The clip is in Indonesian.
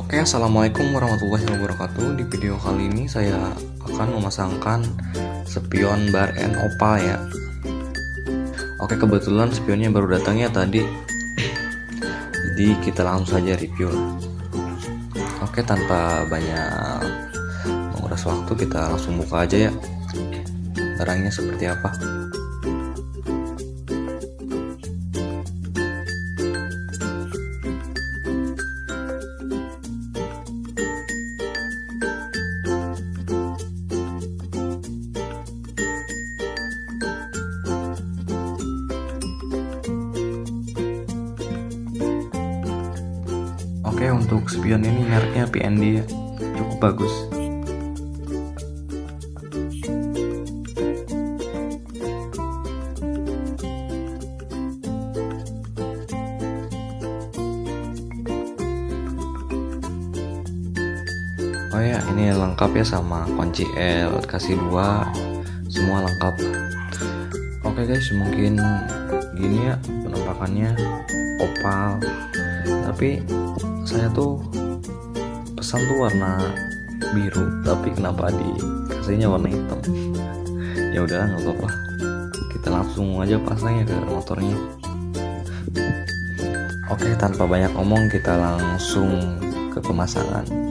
Oke, assalamualaikum warahmatullahi wabarakatuh. Di video kali ini saya akan memasangkan spion bar and opal ya. Oke, kebetulan spionnya baru datangnya tadi, jadi kita langsung saja review. Oke, tanpa banyak menguras waktu, kita langsung buka aja ya barangnya seperti apa. Oke, untuk spion ini mereknya PND ya, cukup bagus. Oh ya, ini lengkap ya sama kunci L, kasih 2, semua lengkap. Oke guys, mungkin gini ya penampakannya opal, tapi saya tuh pesan tuh warna biru, tapi kenapa dikasihnya warna hitam? Ya udah, nggak apa-apa, kita langsung aja pasang ya ke motornya. Oke, tanpa banyak omong kita langsung ke pemasangan.